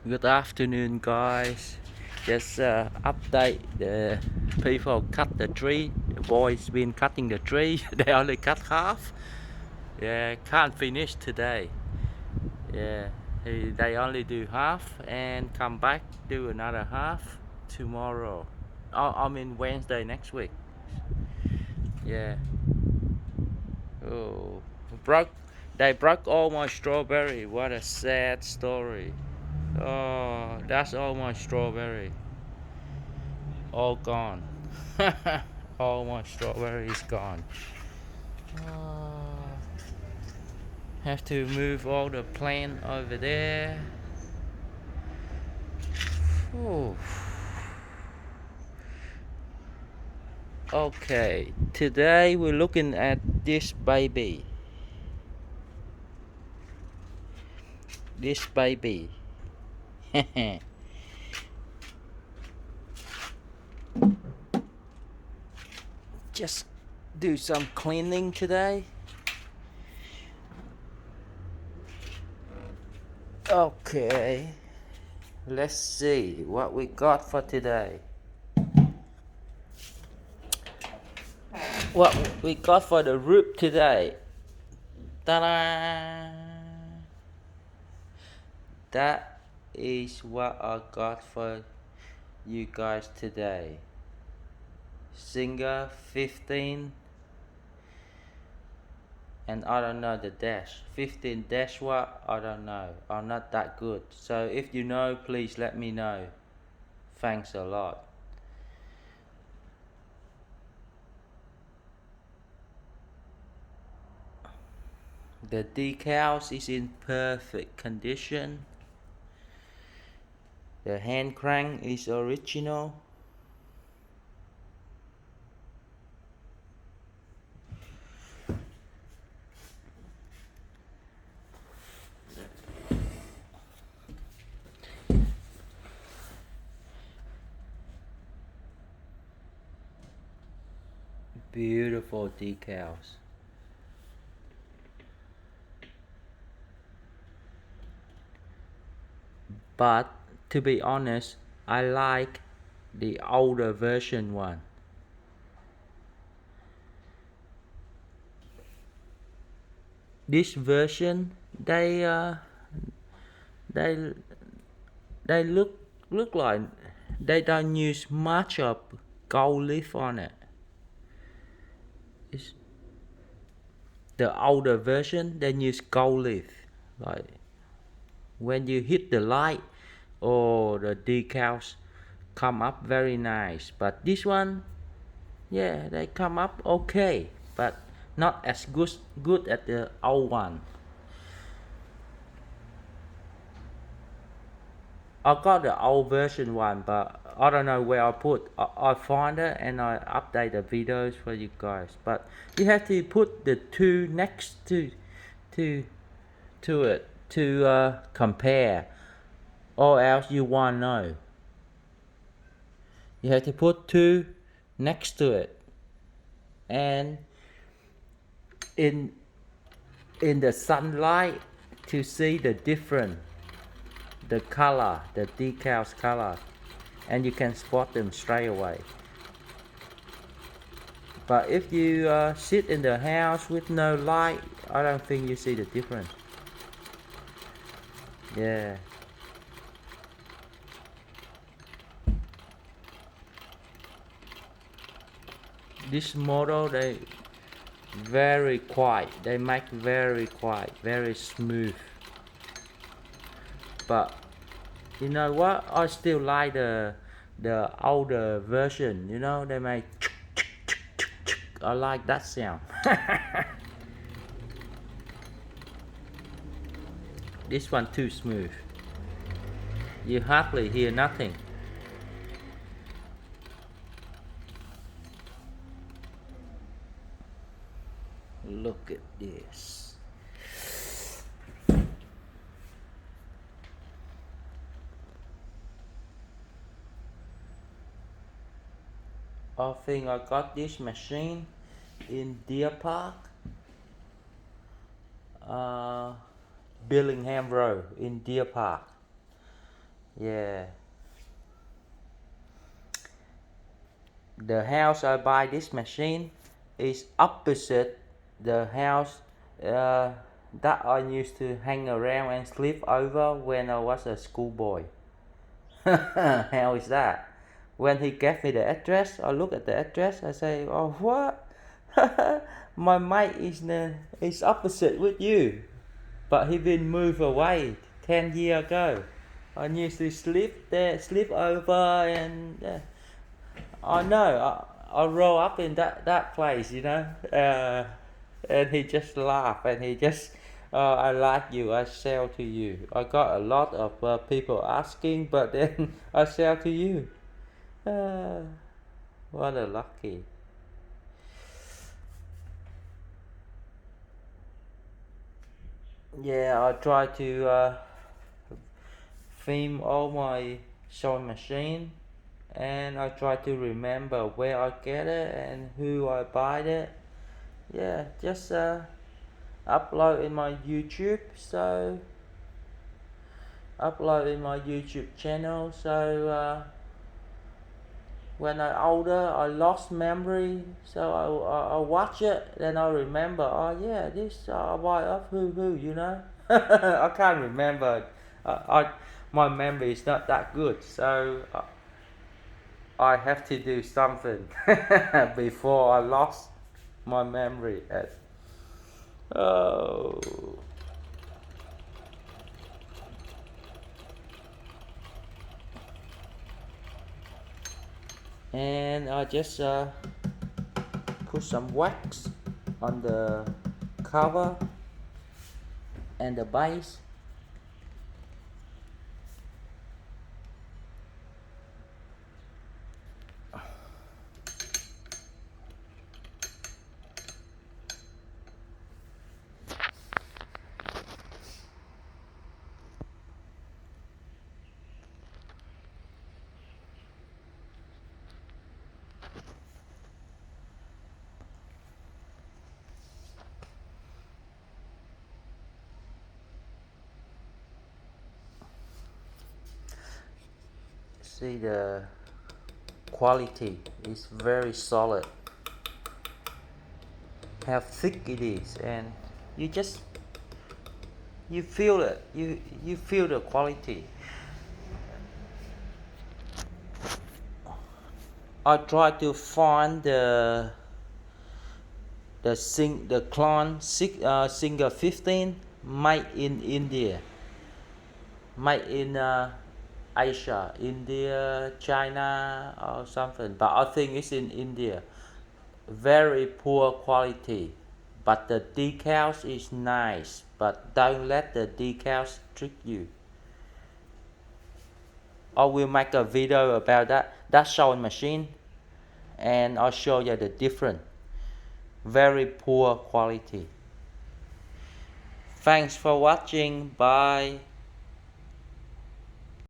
Good afternoon, guys. Just update the people cut the tree. The boys been cutting the tree. They only cut half. Yeah, can't finish today. Yeah, they only do half and come back do another half tomorrow. I mean Wednesday next week. Yeah. Oh, broke. They broke all my strawberry. What a sad story. Oh, that's all my strawberry. All gone. All my strawberries gone. Oh, have to move all the plant over there. Oh. Okay, today we're looking at this baby. This baby. Just do some cleaning today. Okay, let's see what we got for today. What we got for the roof today. Ta-da! That is what I got for you guys today. Singer 15 and I don't know the dash 15 dash what, I don't know, I'm not that good, so if you know please let me know. Thanks a lot. The decals is in perfect condition. The hand crank is original. Beautiful decals. But to be honest, I like the older version one. This version they they look like they don't use much of gold leaf on it. It's the older version they use gold leaf. Like when you hit the light, oh, the decals come up very nice. But this one, yeah, they come up okay, but not as good as the old one. I got the old version one, but I don't know where I put. I find it and I update the videos for you guys. But you have to put the two next to to it to compare, or else you won't know. You have to put two next to it, and in the sunlight to see the difference, the color, the decals color, and you can spot them straight away. But if you sit in the house with no light, I don't think you see the difference. Yeah. This model they very quiet. They make very quiet, very smooth. But you know what? I still like the older version. You know they make. I like that sound. This one too smooth. You hardly hear nothing. Look at this. I think I got this machine in Deer Park, Billingham Road in Deer Park. Yeah. The house I buy this machine is opposite the house uh, that I used to hang around and sleep over when I was a schoolboy. How is that? When he gave me the address, I look at the address, I say, oh what? My mate is opposite with you. But he been moved away 10 years ago. I used to sleep there, sleep over, and I know I roll up in that place, you know. And he just laughed and he just, I like you, I sell to you. I got a lot of people asking, but then I sell to you. Uh, what a lucky. Yeah, I try to film all my sewing machine, and I try to remember where I get it and who I buy it. Yeah, just upload in my YouTube. So upload in my YouTube channel. So when I older, I lost memory. So I watch it, then I remember. Oh yeah, this I buy of who, you know. I can't remember. I my memory is not that good. So I have to do something before I lost my memory. Oh, and I just put some wax on the cover and the base. See, the quality is very solid, how thick it is, and you just you feel it, you feel the quality. I try to find the clone Singer 15 made in India, made in Asia, India, China, or something. But I think it's in India. Very poor quality, but the decals is nice. But don't let the decals trick you. I will make a video about that sewing machine, and I'll show you the difference. Very poor quality. Thanks for watching. Bye.